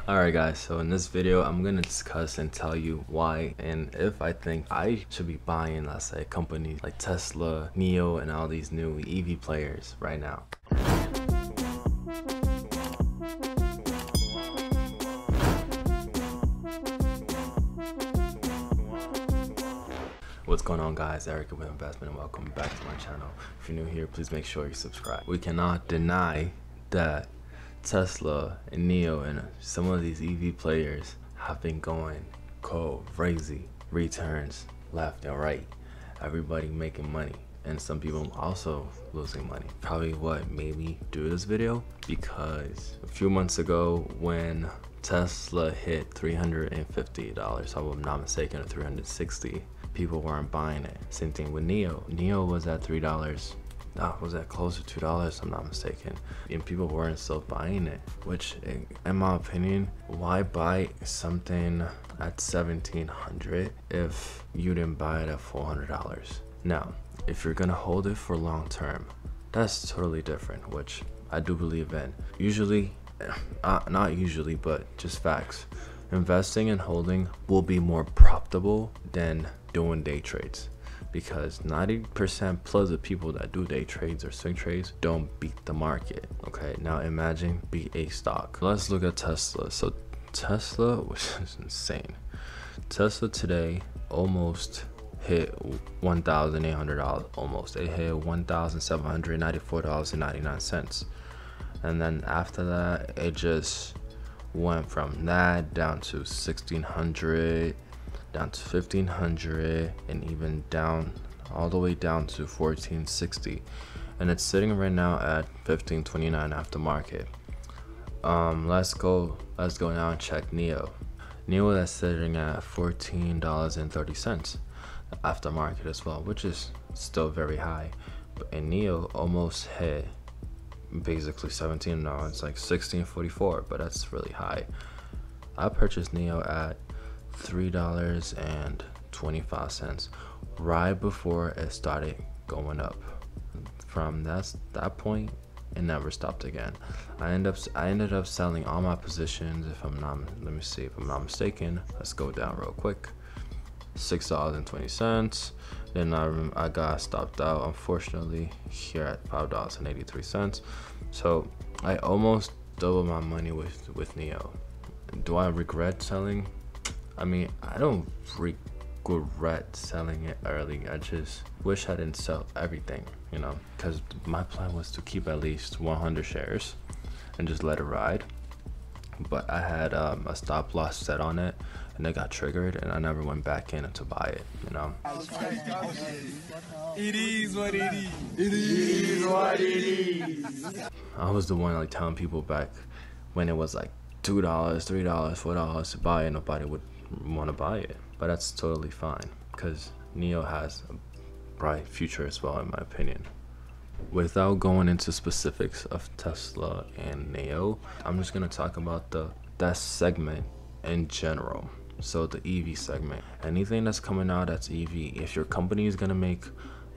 Alright guys, so in this video I'm going to discuss and tell you why and if I think I should be buying, let's say, companies like Tesla, NIO, and all these new EV players right now. What's going on, guys? Erik with Investment, and welcome back to my channel. If you're new here, please make sure you subscribe. We cannot deny that Tesla and NIO and some of these EV players have been going crazy. Returns left and right. Everybody making money, and some people also losing money. Probably what made me do this video, because a few months ago when Tesla hit $350, if I'm not mistaken, or $360, people weren't buying it. Same thing with NIO. NIO was at $3. Was that close to $2 if I'm not mistaken, and people weren't still buying it, which in my opinion, why buy something at $1,700 if you didn't buy it at $400? Now if you're gonna hold it for long term, that's totally different, which I do believe in. Usually, not usually, but just facts, investing and holding will be more profitable than doing day trades, because 90% plus of people that do day trades or swing trades don't beat the market. Okay, now imagine beat a stock. Let's look at Tesla. So Tesla, which is insane, Tesla today almost hit $1,800. Almost. It hit $1,794.99, and then after that it just went from that down to $1,600, down to $1,500, and even down all the way down to $1,460, and it's sitting right now at $1,529 after market. Let's go now and check NIO. NIO is sitting at $14.30 after market as well, which is still very high. And NIO almost hit basically 17. Now it's like 16.44, but that's really high. I purchased NIO at $3.25 right before it started going up. From that point, it never stopped again. I ended up selling all my positions. If I'm not mistaken, let's go down real quick. $6.20. Then I got stopped out, unfortunately, here at $5.83. So I almost doubled my money with NIO. Do I regret selling? I mean, I don't regret selling it early. I just wish I didn't sell everything, you know, because my plan was to keep at least 100 shares and just let it ride. But I had a stop loss set on it, and it got triggered, and I never went back in to buy it, you know. It is what it is. It is what it is. I was the one like telling people back when it was like $2, $3, $4 to buy it, nobody would want to buy it. But that's totally fine, because NIO has a bright future as well, in my opinion. Without going into specifics of Tesla and NIO, I'm just going to talk about that segment in general. So the EV segment, anything that's coming out that's EV, if your company is going to make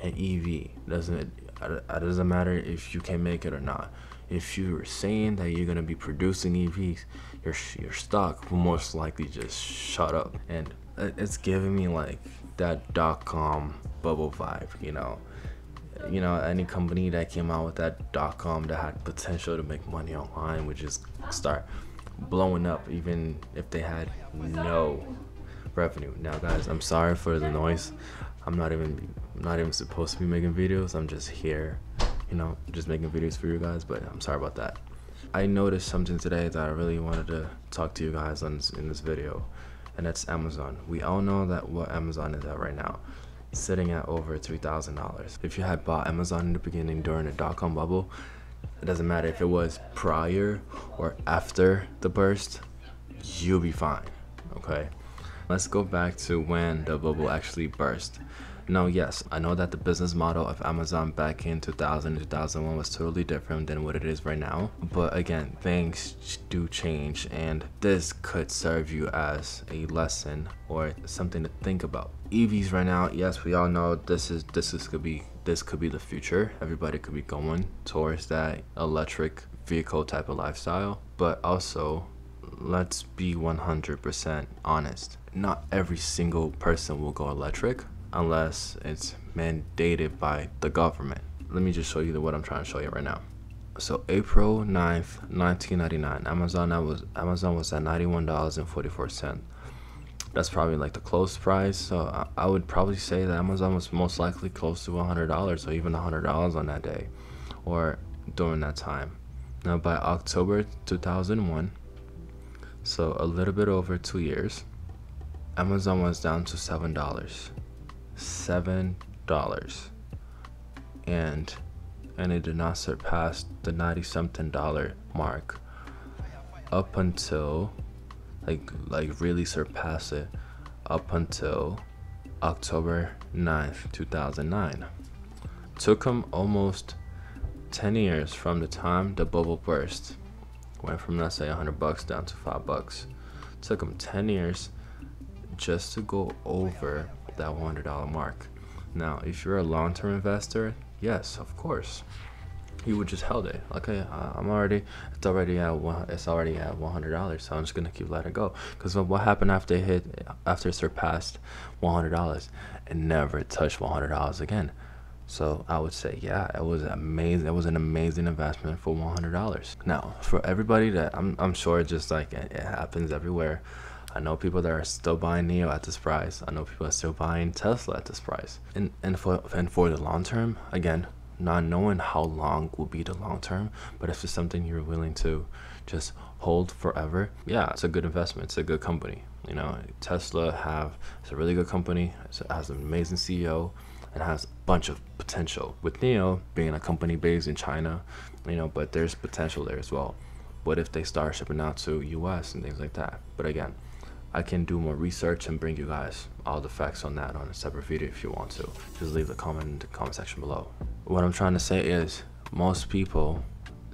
an EV, it doesn't matter if you can make it or not. If you're saying that you're going to be producing EVs, your stock will most likely just shut up. And it's giving me like that .com bubble vibe, you know. Any company that came out with that .com that had potential to make money online would just start blowing up, even if they had no revenue. Now guys, I'm sorry for the noise. I'm not even supposed to be making videos. I'm just here, you know, just making videos for you guys, but I'm sorry about that. I noticed something today that I really wanted to talk to you guys on in this video, and that's Amazon. We all know that what Amazon is at right now, sitting at over $3,000. If you had bought Amazon in the beginning during the .com bubble, it doesn't matter if it was prior or after the burst, you'll be fine. Okay, let's go back to when the bubble actually burst. Now, yes, I know that the business model of Amazon back in 2000 2001 was totally different than what it is right now, but again, things do change, and this could serve you as a lesson or something to think about. EVs right now, yes, we all know this could be the future. Everybody could be going towards that electric vehicle type of lifestyle, but also let's be 100% honest. Not every single person will go electric unless it's mandated by the government. Let me just show you what I'm trying to show you right now. So April 9th, 1999, Amazon was at $91.44. That's probably like the close price. So I would probably say that Amazon was most likely close to $100 or even $100 on that day or during that time. Now by October 2001, so a little bit over 2 years, Amazon was down to $7. $7. And it did not surpass the 90-something dollar mark up until like really surpass it up until October 9th, 2009. Took them almost 10 years from the time the bubble burst. Went from, let's say, $100 down to $5. Took them 10 years just to go over that $100 mark. Now, if you're a long-term investor, yes, of course, you would just held it. Okay, it's already at $100, so I'm just gonna keep letting it go. Because what happened after it surpassed $100? It never touched $100 again. So I would say, yeah, it was amazing. It was an amazing investment for $100. Now, for everybody that I'm sure, just like it happens everywhere. I know people that are still buying NIO at this price. I know people that are still buying Tesla at this price. And for the long term, again, not knowing how long will be the long term, but if it's something you're willing to just hold forever, yeah, it's a good investment. It's a good company. You know, Tesla it's a really good company. It has an amazing CEO and has a bunch of potential. With NIO being a company based in China, you know, but there's potential there as well. What if they start shipping out to US and things like that? But again, I can do more research and bring you guys all the facts on that on a separate video if you want to. Just leave the comment in the comment section below. What I'm trying to say is, most people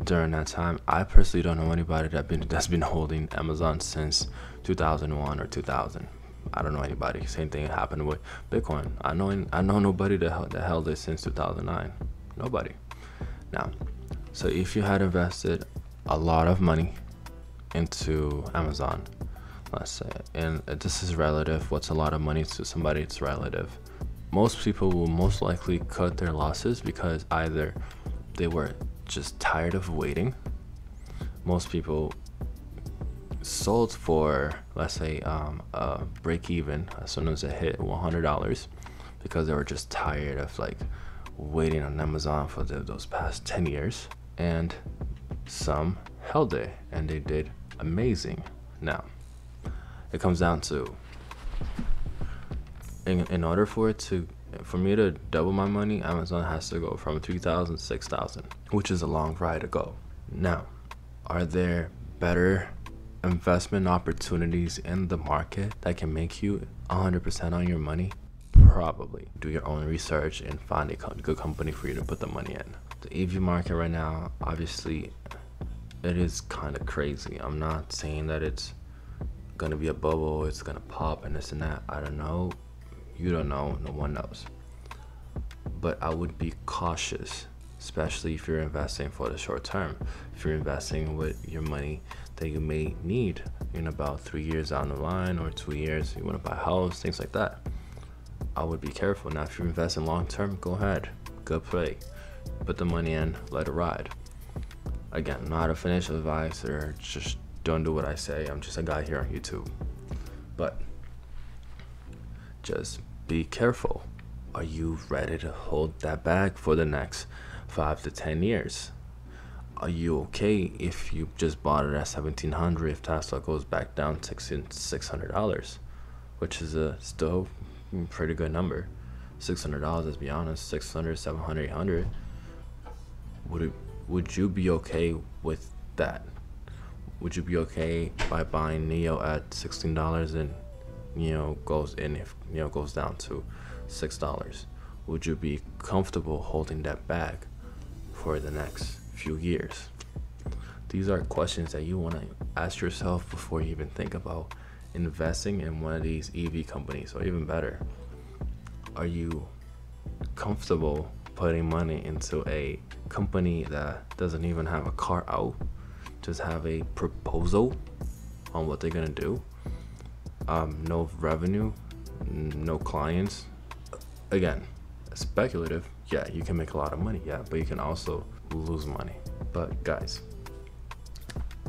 during that time, I personally don't know anybody that's been holding Amazon since 2001 or 2000. I don't know anybody. Same thing happened with Bitcoin. I know nobody that held it since 2009. Nobody. Now, so if you had invested a lot of money into Amazon, let's say, and this is relative. What's a lot of money to somebody? It's relative. Most people will most likely cut their losses because either they were just tired of waiting. Most people sold for, let's say, a break even as soon as it hit $100 because they were just tired of like waiting on Amazon for those past 10 years. And some held it and they did amazing. Now, it comes down to, in order for me to double my money, Amazon has to go from 3,000 to 6,000, which is a long ride to go. Now, are there better investment opportunities in the market that can make you 100% on your money? Probably. Do your own research and find a good company for you to put the money in. The EV market right now, obviously, it is kind of crazy. I'm not saying that it's gonna be a bubble, it's gonna pop and this and that. I don't know. You don't know. No one knows. But I would be cautious, especially if you're investing for the short term. If you're investing with your money that you may need in about 3 years down the line or 2 years, you want to buy a house, things like that, I would be careful. Now, if you invest in long term, go ahead, good play, put the money in, let it ride. Again, not a financial advice, or just don't do what I say. I'm just a guy here on YouTube. But just be careful. Are you ready to hold that bag for the next 5 to 10 years? Are you okay if you just bought it at $1,700 if Tesla goes back down to $600, which is still a pretty good number. $600, let's be honest. 600, 700, 800. Would you be okay with that? Would you be okay by buying NIO at $16 and goes down to $6? Would you be comfortable holding that bag for the next few years? These are questions that you want to ask yourself before you even think about investing in one of these EV companies, or even better, are you comfortable putting money into a company that doesn't even have a car out, just have a proposal on what they're gonna do. No revenue, no clients. Again, speculative. Yeah, you can make a lot of money. Yeah, but you can also lose money. But guys,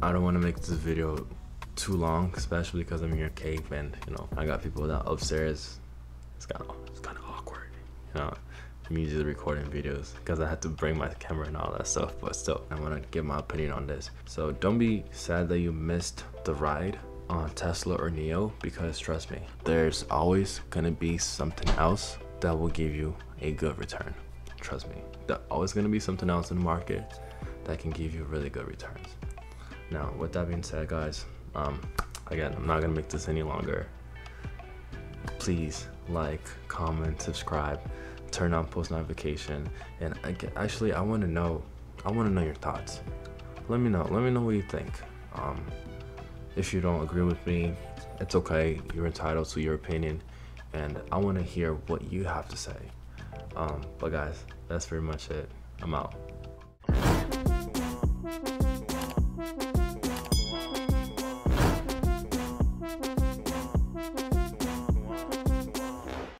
I don't want to make this video too long, especially because I'm in your cave and you know I got people down upstairs. It's kind of awkward, you know. I'm usually recording videos because I had to bring my camera and all that stuff, but still, I want to give my opinion on this. So don't be sad that you missed the ride on Tesla or Neo, because trust me, there's always gonna be something else that will give you a good return. Trust me, there's always gonna be something else in the market that can give you really good returns. Now, with that being said, guys, again, I'm not gonna make this any longer. Please like, comment, subscribe, turn on post notification, and actually, I want to know your thoughts. Let me know what you think. If you don't agree with me, it's okay. You're entitled to your opinion, and I want to hear what you have to say. But guys, that's pretty much it. I'm out.